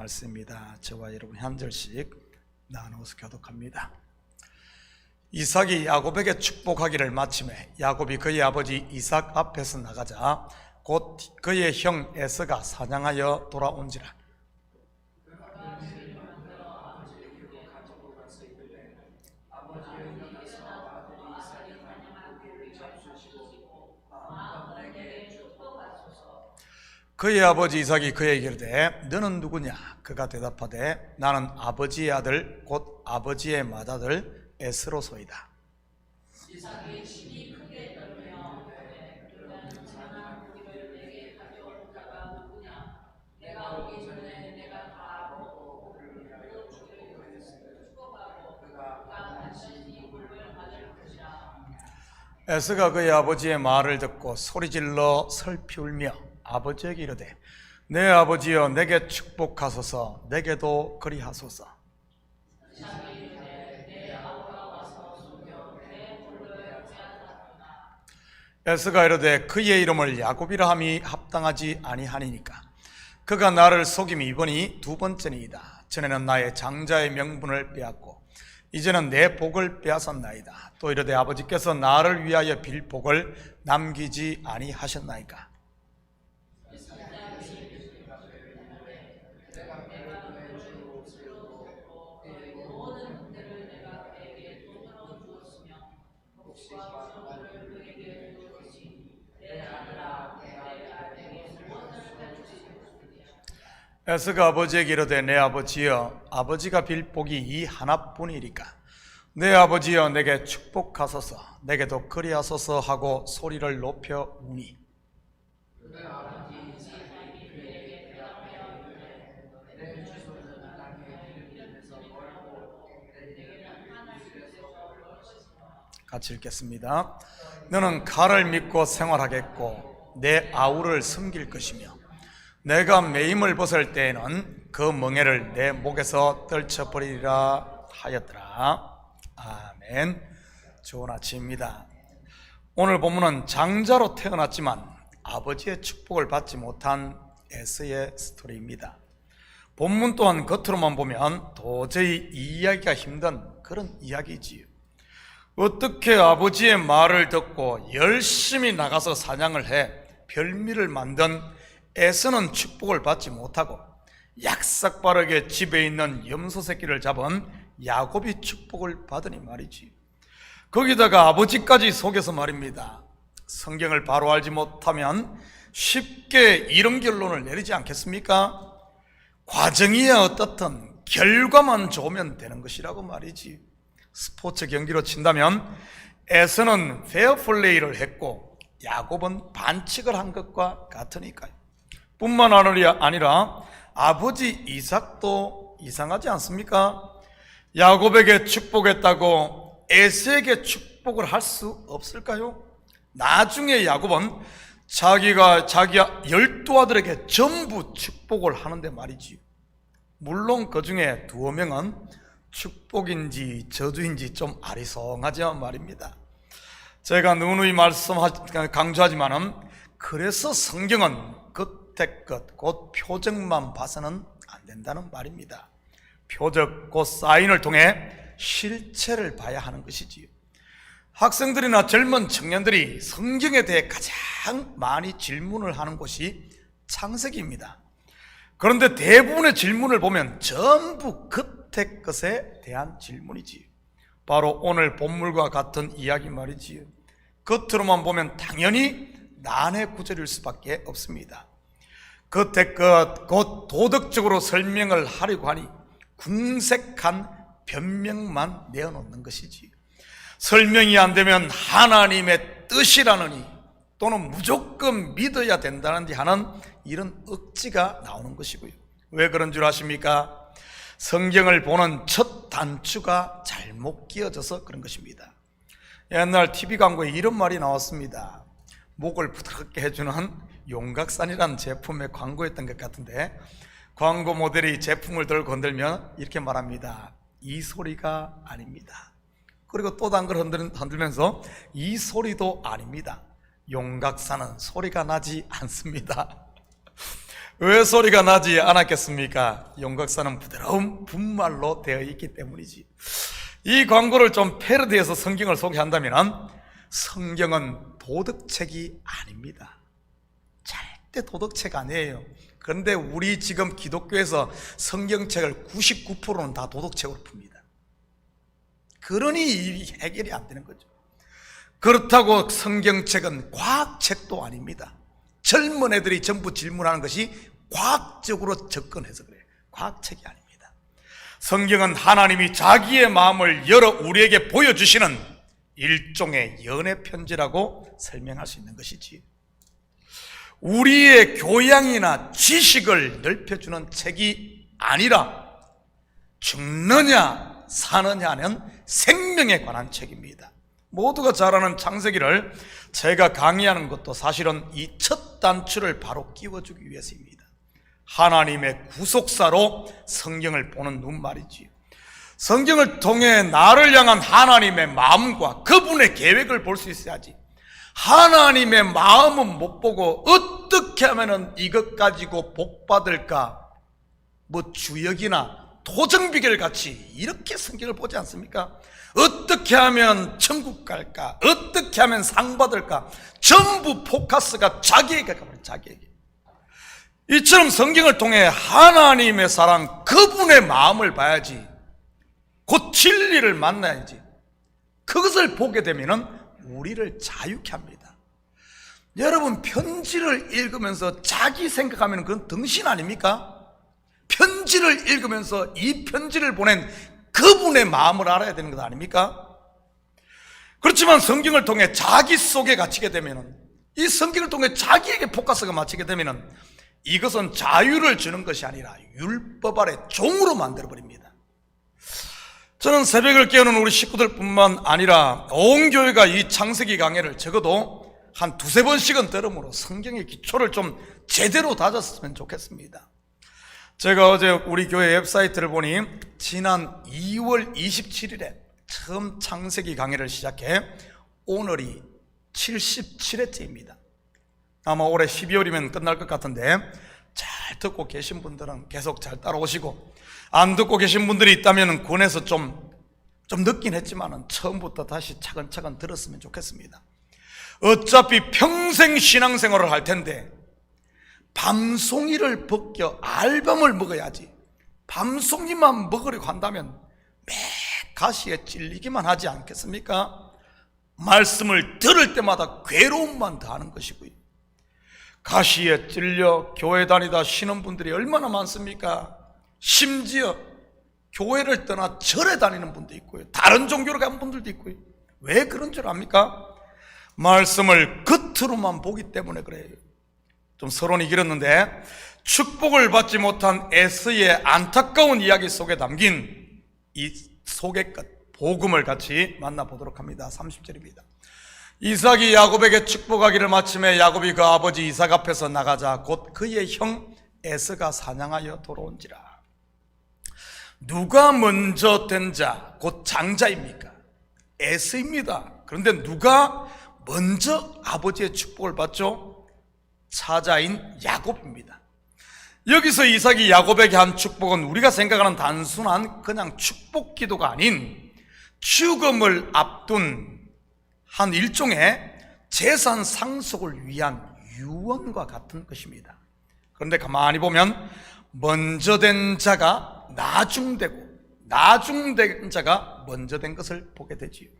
말씀입니다. 저와 여러분 한 절씩 나누어서 교독합니다. 이삭이 야곱에게 축복하기를 마침에 야곱이 그의 아버지 이삭 앞에서 나가자 곧 그의 형 에서가 사냥하여 돌아온지라. 그의 아버지 이삭이 그에게 이르되 너는 누구냐? 그가 대답하되 나는 아버지의 아들 곧 아버지의 맏아들 에스로소이다. 이삭이 심히 크게 떨며 그는 사냥한 고기를 내게 가져올 자가 누구냐? 내가 오기 전에 내가 다 먹고 그 주기를 축복하고 그가 반드시 물을 맞을 것이라. 에스가 그의 아버지의 말을 듣고 소리질러 슬피 울며 아버지에게 이르되 내 아버지여 내게 축복하소서 내게도 그리하소서. 에스가 이르되 그의 이름을 야곱이라 함이 합당하지 아니하니까 그가 나를 속임이 이번이 두 번째니이다. 전에는 나의 장자의 명분을 빼앗고 이제는 내 복을 빼앗았나이다. 또 이르되 아버지께서 나를 위하여 빌 복을 남기지 아니하셨나이까. 에스가 아버지에게 이르되 내 아버지여 아버지가 빌 복이 이 하나뿐이리까 내 아버지여 내게 축복하소서 내게도 그리하소서 하고 소리를 높여 우니 같이 읽겠습니다. 너는 칼을 믿고 생활하겠고 내 아우를 섬길 것이며 내가 매임을 벗을 때에는 그 멍에를 내 목에서 떨쳐버리리라 하였더라. 아멘. 좋은 아침입니다. 오늘 본문은 장자로 태어났지만 아버지의 축복을 받지 못한 에서의 스토리입니다. 본문 또한 겉으로만 보면 도저히 이해하기가 힘든 그런 이야기지요. 어떻게 아버지의 말을 듣고 열심히 나가서 사냥을 해 별미를 만든 에서는 축복을 받지 못하고 약삭빠르게 집에 있는 염소 새끼를 잡은 야곱이 축복을 받으니 말이지. 거기다가 아버지까지 속여서 말입니다. 성경을 바로 알지 못하면 쉽게 이런 결론을 내리지 않겠습니까? 과정이야 어떻든 결과만 좋으면 되는 것이라고 말이지. 스포츠 경기로 친다면 에서는 페어플레이를 했고 야곱은 반칙을 한 것과 같으니까요. 뿐만 아니라 아버지 이삭도 이상하지 않습니까? 야곱에게 축복했다고 에서에게 축복을 할 수 없을까요? 나중에 야곱은 자기가 12아들에게 전부 축복을 하는데 말이지요. 물론 그 중에 2명은 축복인지 저주인지 좀 아리송하지만 말입니다. 제가 누누이 강조하지만은 그래서 성경은 끝 곧 표적만 봐서는 안 된다는 말입니다. 표적 곧 사인을 통해 실체를 봐야 하는 것이지요. 학생들이나 젊은 청년들이 성경에 대해 가장 많이 질문을 하는 곳이 창세기입니다. 그런데 대부분의 질문을 보면 전부 끝의 것에 대한 질문이지요. 바로 오늘 본문과 같은 이야기 말이지요. 겉으로만 보면 당연히 난해 구절일 수밖에 없습니다. 끝의 것, 곧 도덕적으로 설명을 하려고 하니 궁색한 변명만 내어놓는 것이지. 설명이 안 되면 하나님의 뜻이라느니 또는 무조건 믿어야 된다는 데 하는 이런 억지가 나오는 것이고요. 왜 그런 줄 아십니까? 성경을 보는 첫 단추가 잘못 끼어져서 그런 것입니다. 옛날 TV 광고에 이런 말이 나왔습니다. 목을 부드럽게 해주는 용각산이라는 제품의 광고였던 것 같은데 광고 모델이 제품을 들고 흔들면 이렇게 말합니다. 이 소리가 아닙니다. 그리고 또 다른 걸 흔들면서 이 소리도 아닙니다. 용각산은 소리가 나지 않습니다. 왜 소리가 나지 않았겠습니까? 용각사는 부드러운 분말로 되어 있기 때문이지. 이 광고를 좀 패러디해서 성경을 소개한다면 성경은 도덕책이 아닙니다. 절대 도덕책 아니에요. 그런데 우리 지금 기독교에서 성경책을 99%는 다 도덕책으로 풉니다. 그러니 해결이 안 되는 거죠. 그렇다고 성경책은 과학책도 아닙니다. 젊은 애들이 전부 질문하는 것이 과학적으로 접근해서 그래요. 과학책이 아닙니다. 성경은 하나님이 자기의 마음을 열어 우리에게 보여주시는 일종의 연애 편지라고 설명할 수 있는 것이지, 우리의 교양이나 지식을 넓혀주는 책이 아니라 죽느냐 사느냐는 생명에 관한 책입니다. 모두가 잘 아는 창세기를 제가 강의하는 것도 사실은 이 첫 단추를 바로 끼워주기 위해서입니다. 하나님의 구속사로 성경을 보는 눈 말이지요. 성경을 통해 나를 향한 하나님의 마음과 그분의 계획을 볼 수 있어야지, 하나님의 마음은 못 보고 어떻게 하면 이것 가지고 복 받을까, 뭐 주역이나 토정비결 같이 이렇게 성경을 보지 않습니까? 어떻게 하면 천국 갈까, 어떻게 하면 상 받을까, 전부 포커스가 자기에게 가버려요. 자기에게. 이처럼 성경을 통해 하나님의 사랑, 그분의 마음을 봐야지, 곧 진리를 만나야지. 그것을 보게 되면 우리를 자유케 합니다. 여러분, 편지를 읽으면서 자기 생각하면 그건 등신 아닙니까? 편지를 읽으면서 이 편지를 보낸 그분의 마음을 알아야 되는 것 아닙니까? 그렇지만 성경을 통해 자기 속에 갇히게 되면, 이 성경을 통해 자기에게 포커스가 맞추게 되면 이것은 자유를 주는 것이 아니라 율법 아래 종으로 만들어버립니다. 저는 새벽을 깨우는 우리 식구들뿐만 아니라 온 교회가 이 창세기 강해를 적어도 한 두세 번씩은 들음으로 성경의 기초를 좀 제대로 다졌으면 좋겠습니다. 제가 어제 우리 교회 웹사이트를 보니 지난 2월 27일에 처음 창세기 강해를 시작해 오늘이 77회째입니다. 아마 올해 12월이면 끝날 것 같은데, 잘 듣고 계신 분들은 계속 잘 따라오시고, 안 듣고 계신 분들이 있다면 권해서 좀 늦긴 했지만 처음부터 다시 차근차근 들었으면 좋겠습니다. 어차피 평생 신앙생활을 할 텐데 밤송이를 벗겨 알밤을 먹어야지, 밤송이만 먹으려고 한다면 매 가시에 찔리기만 하지 않겠습니까? 말씀을 들을 때마다 괴로움만 더하는 것이고요. 가시에 찔려 교회 다니다 쉬는 분들이 얼마나 많습니까? 심지어 교회를 떠나 절에 다니는 분도 있고요, 다른 종교로 간 분들도 있고요. 왜 그런 줄 압니까? 말씀을 겉으로만 보기 때문에 그래요. 좀 서론이 길었는데, 축복을 받지 못한 에서의 안타까운 이야기 속에 담긴 이 속의 끝, 복음을 같이 만나보도록 합니다. 30절입니다. 이삭이 야곱에게 축복하기를 마침에 야곱이 그 아버지 이삭 앞에서 나가자 곧 그의 형 에서가 사냥하여 돌아온지라. 누가 먼저 된 자, 곧 장자입니까? 에서입니다. 그런데 누가 먼저 아버지의 축복을 받죠? 사자인 야곱입니다. 여기서 이삭이 야곱에게 한 축복은 우리가 생각하는 단순한 그냥 축복 기도가 아닌 죽음을 앞둔 한 일종의 재산 상속을 위한 유언과 같은 것입니다. 그런데 가만히 보면 먼저 된 자가 나중되고 나중된 자가 먼저 된 것을 보게 되지요.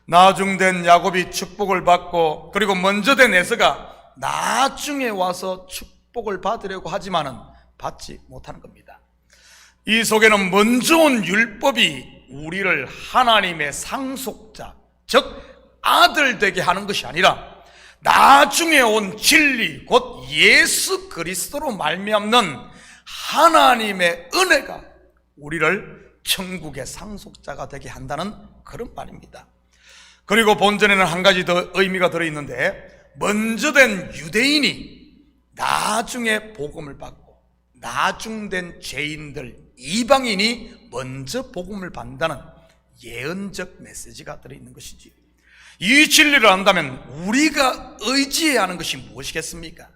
나중된 야곱이 축복을 받고, 그리고 먼저 된 에서가 나중에 와서 축복을 받으려고 하지만은 받지 못하는 겁니다. 이 속에는 먼저 온 율법이 우리를 하나님의 상속자, 즉 아들 되게 하는 것이 아니라 나중에 온 진리, 곧 예수 그리스도로 말미암는 하나님의 은혜가 우리를 천국의 상속자가 되게 한다는 그런 말입니다. 그리고 본전에는 한 가지 더 의미가 들어있는데, 먼저 된 유대인이 나중에 복음을 받고 나중된 죄인들, 이방인이 먼저 복음을 받는다는 예언적 메시지가 들어있는 것이지. 이 진리를 안다면 우리가 의지해야 하는 것이 무엇이겠습니까?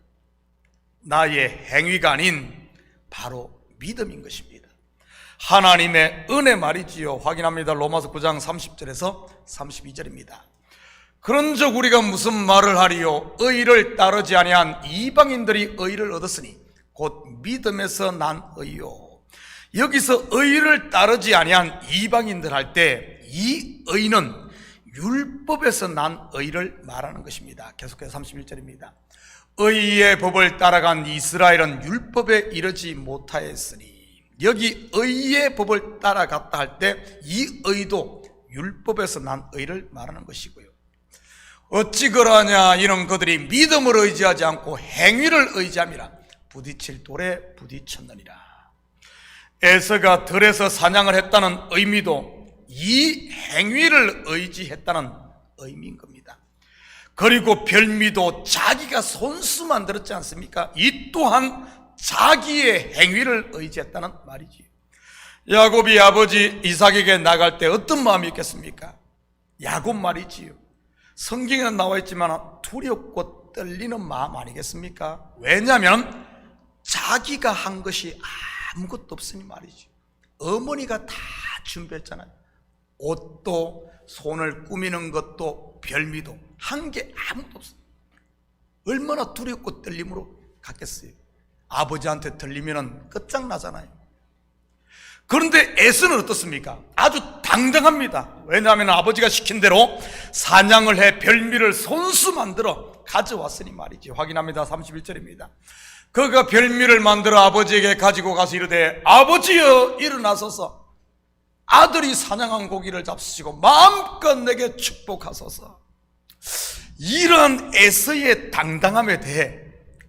나의 행위가 아닌 바로 믿음인 것입니다. 하나님의 은혜 말이지요. 확인합니다. 로마서 9장 30절에서 32절입니다. 그런즉 우리가 무슨 말을 하리요? 의를 따르지 아니한 이방인들이 의를 얻었으니 곧 믿음에서 난 의요. 여기서 의를 따르지 아니한 이방인들 할 때 이 의는 율법에서 난 의를 말하는 것입니다. 계속해서 31절입니다. 의의 법을 따라간 이스라엘은 율법에 이르지 못하였으니, 여기 의의 법을 따라갔다 할 때 이 의도 율법에서 난 의를 말하는 것이고요. 어찌 그러하냐? 이는 그들이 믿음을 의지하지 않고 행위를 의지함이라 부딪힐 돌에 부딪혔느니라. 에서가 들에서 사냥을 했다는 의미도 이 행위를 의지했다는 의미인 겁니다. 그리고 별미도 자기가 손수 만들었지 않습니까? 이 또한 자기의 행위를 의지했다는 말이지. 야곱이 아버지 이삭에게 나갈 때 어떤 마음이 있겠습니까? 야곱 말이지요. 성경에는 나와 있지만 두렵고 떨리는 마음 아니겠습니까? 왜냐하면 자기가 한 것이 아무것도 없으니 말이죠. 어머니가 다 준비했잖아요. 옷도, 손을 꾸미는 것도, 별미도 한 게 아무것도 없어요. 얼마나 두렵고 떨림으로 갔겠어요. 아버지한테 들리면 끝장나잖아요. 그런데 에서는 어떻습니까? 아주 당당합니다. 왜냐하면 아버지가 시킨 대로 사냥을 해 별미를 손수 만들어 가져왔으니 말이지. 확인합니다. 31절입니다. 그가 별미를 만들어 아버지에게 가지고 가서 이르되, 아버지여 일어나소서, 아들이 사냥한 고기를 잡수시고 마음껏 내게 축복하소서. 이러한 에서의 당당함에 대해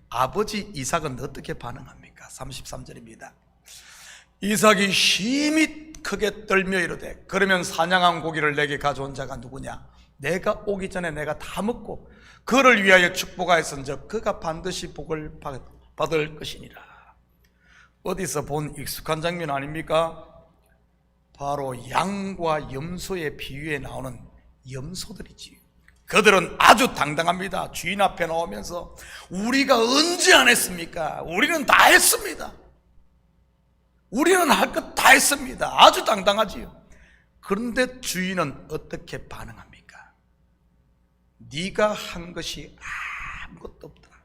아버지 이삭은 어떻게 반응합니까? 33절입니다. 이삭이 심히 크게 떨며 이르되, 그러면 사냥한 고기를 내게 가져온 자가 누구냐? 내가 오기 전에 내가 다 먹고 그를 위하여 축복하였은즉 그가 반드시 복을 받을 것이니라. 어디서 본 익숙한 장면 아닙니까? 바로 양과 염소의 비유에 나오는 염소들이지요. 그들은 아주 당당합니다. 주인 앞에 나오면서 우리가 언제 안 했습니까? 우리는 다 했습니다. 우리는 할 것 다 했습니다. 아주 당당하지요. 그런데 주인은 어떻게 반응합니까? 네가 한 것이 아무것도 없더라.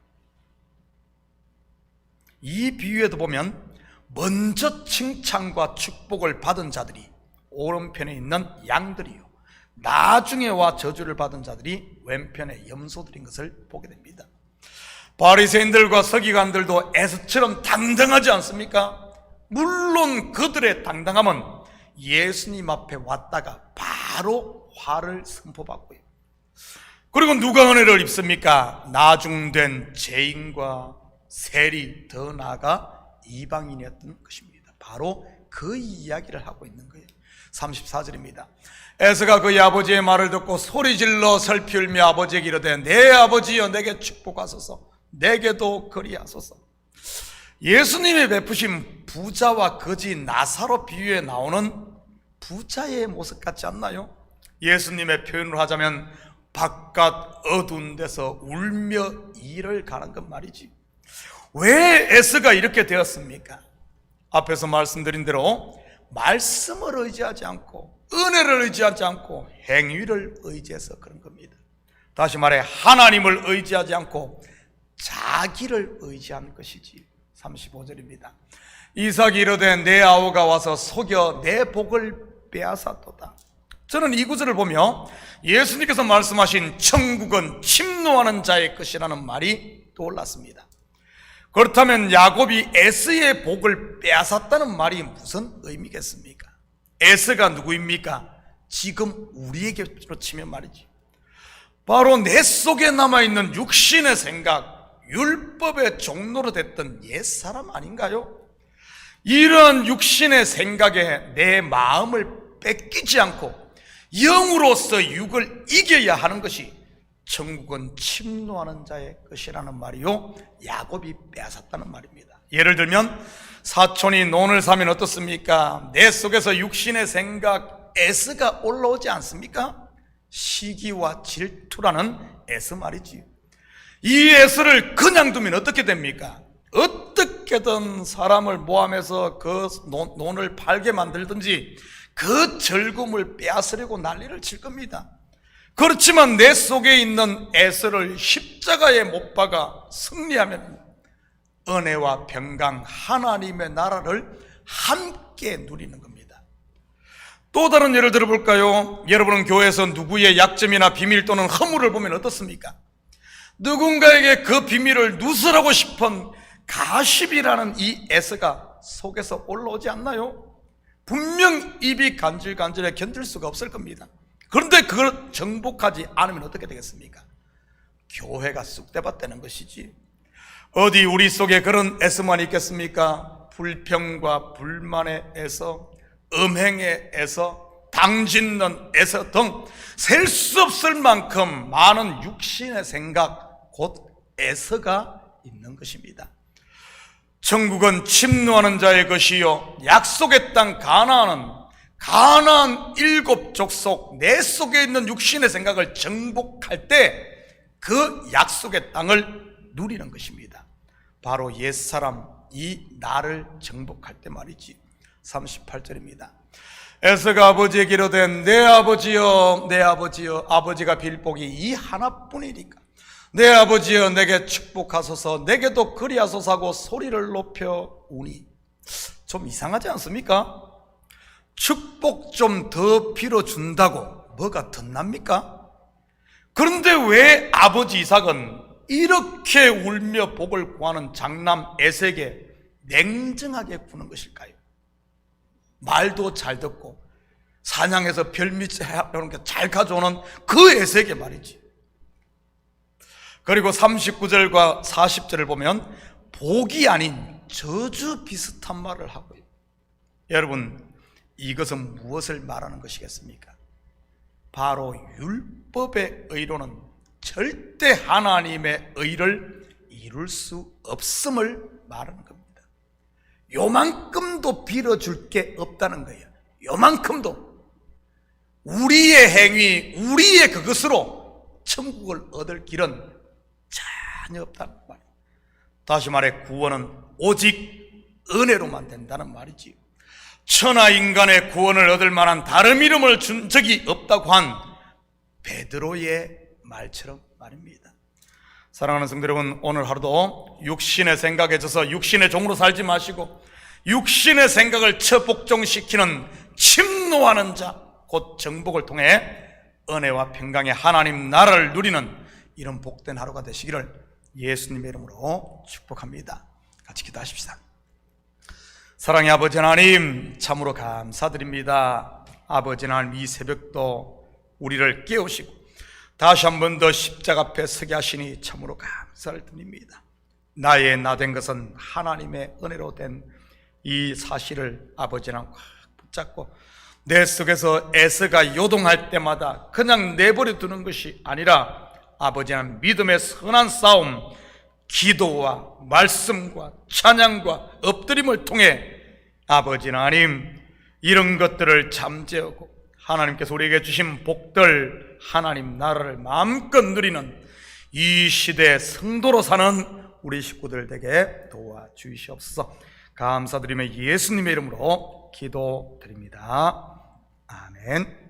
이 비유에도 보면 먼저 칭찬과 축복을 받은 자들이 오른편에 있는 양들이요, 나중에 와 저주를 받은 자들이 왼편의 염소들인 것을 보게 됩니다. 바리새인들과 서기관들도 에서처럼 당당하지 않습니까? 물론 그들의 당당함은 예수님 앞에 왔다가 바로 화를 선포받고요. 그리고 누가 은혜를 입습니까? 나중된 죄인과 세리, 더 나아가 이방인이었던 것입니다. 바로 그 이야기를 하고 있는 거예요. 34절입니다. 에서가 그의 아버지의 말을 듣고 소리질러 슬피 울며 아버지에게 이르되, 내 아버지여 내게 축복하소서, 내게도 그리하소서. 예수님이 베푸신 부자와 거지 나사로 비유에 나오는 부자의 모습 같지 않나요? 예수님의 표현을 하자면 바깥 어두운 데서 울며 이를 가는 것 말이지. 왜 에서가 이렇게 되었습니까? 앞에서 말씀드린 대로 말씀을 의지하지 않고 은혜를 의지하지 않고 행위를 의지해서 그런 겁니다. 다시 말해 하나님을 의지하지 않고 자기를 의지한 것이지. 35절입니다. 이삭이 이르되 내 아우가 와서 속여 내 복을 빼앗았도다. 저는 이 구절을 보며 예수님께서 말씀하신 천국은 침노하는 자의 것이라는 말이 떠올랐습니다. 그렇다면 야곱이 에서의 복을 빼앗았다는 말이 무슨 의미겠습니까? 에서가 누구입니까? 지금 우리에게로 치면 말이지, 바로 내 속에 남아있는 육신의 생각, 율법의 종로로 됐던 옛사람 아닌가요? 이런 육신의 생각에 내 마음을 뺏기지 않고 영으로서 육을 이겨야 하는 것이 천국은 침노하는 자의 것이라는 말이요, 야곱이 빼앗았다는 말입니다. 예를 들면 사촌이 논을 사면 어떻습니까? 내 속에서 육신의 생각, 에서가 올라오지 않습니까? 시기와 질투라는 에서 말이지요. 이 에서를 그냥 두면 어떻게 됩니까? 어떻게든 사람을 모함해서 그 논을 팔게 만들든지 그 즐거움을 빼앗으려고 난리를 칠 겁니다. 그렇지만 내 속에 있는 에서를 십자가에 못 박아 승리하면 은혜와 평강 하나님의 나라를 함께 누리는 겁니다. 또 다른 예를 들어볼까요? 여러분은 교회에서 누구의 약점이나 비밀 또는 허물을 보면 어떻습니까? 누군가에게 그 비밀을 누설하고 싶은 가십이라는 이 에서가 속에서 올라오지 않나요? 분명 입이 간질간질해 견딜 수가 없을 겁니다. 그런데 그걸 정복하지 않으면 어떻게 되겠습니까? 교회가 쑥대밭되는 것이지. 어디 우리 속에 그런 에서만 있겠습니까? 불평과 불만의 에서, 음행의 에서, 당짓는 에서 등 셀 수 없을 만큼 많은 육신의 생각, 곧 에서가 있는 것입니다. 천국은 침노하는 자의 것이요 약속의 땅 가나안 일곱 족속 내 속에 있는 육신의 생각을 정복할 때 그 약속의 땅을 누리는 것입니다. 바로 옛사람 이 나를 정복할 때 말이지. 38절입니다. 에서가 아버지에게 이르되 내 아버지여 내 아버지여, 아버지가 빌 복이 이 하나뿐이니까 내 아버지여 내게 축복하소서, 내게도 그리하소서 하고 소리를 높여 우니. 좀 이상하지 않습니까? 축복 좀 더 빌어준다고 뭐가 덧납니까? 그런데 왜 아버지 이삭은 이렇게 울며 복을 구하는 장남 에서에게 냉정하게 구는 것일까요? 말도 잘 듣고 사냥해서 별미째 이런 게 잘 가져오는 그 에서에게 말이지. 그리고 39절과 40절을 보면 복이 아닌 저주 비슷한 말을 하고요. 여러분, 이것은 무엇을 말하는 것이겠습니까? 바로 율법의 의로는 절대 하나님의 의를 이룰 수 없음을 말하는 겁니다. 요만큼도 빌어줄 게 없다는 거예요. 요만큼도. 우리의 행위, 우리의 그것으로 천국을 얻을 길은 전혀 없다는 말이에요. 다시 말해 구원은 오직 은혜로만 된다는 말이지요. 천하 인간의 구원을 얻을 만한 다른 이름을 준 적이 없다고 한 베드로의 말처럼 말입니다. 사랑하는 성도 여러분, 오늘 하루도 육신의 생각에 져서 육신의 종으로 살지 마시고 육신의 생각을 처복종시키는 침노하는 자, 곧 정복을 통해 은혜와 평강의 하나님 나라를 누리는 이런 복된 하루가 되시기를 예수님의 이름으로 축복합니다. 같이 기도하십시다. 사랑의 아버지 하나님, 참으로 감사드립니다. 아버지 하나님, 이 새벽도 우리를 깨우시고 다시 한 번 더 십자가 앞에 서게 하시니 참으로 감사를 드립니다. 나의 나 된 것은 하나님의 은혜로 된 이 사실을 아버지 하나님 꽉 붙잡고 내 속에서 에서가 요동할 때마다 그냥 내버려 두는 것이 아니라 아버지 하나님 믿음의 선한 싸움, 기도와 말씀과 찬양과 엎드림을 통해 아버지 하나님 이런 것들을 잠재우고 하나님께서 우리에게 주신 복들 하나님 나라를 마음껏 누리는 이 시대의 성도로 사는 우리 식구들 되게 도와주시옵소서. 감사드리며 예수님의 이름으로 기도드립니다. 아멘.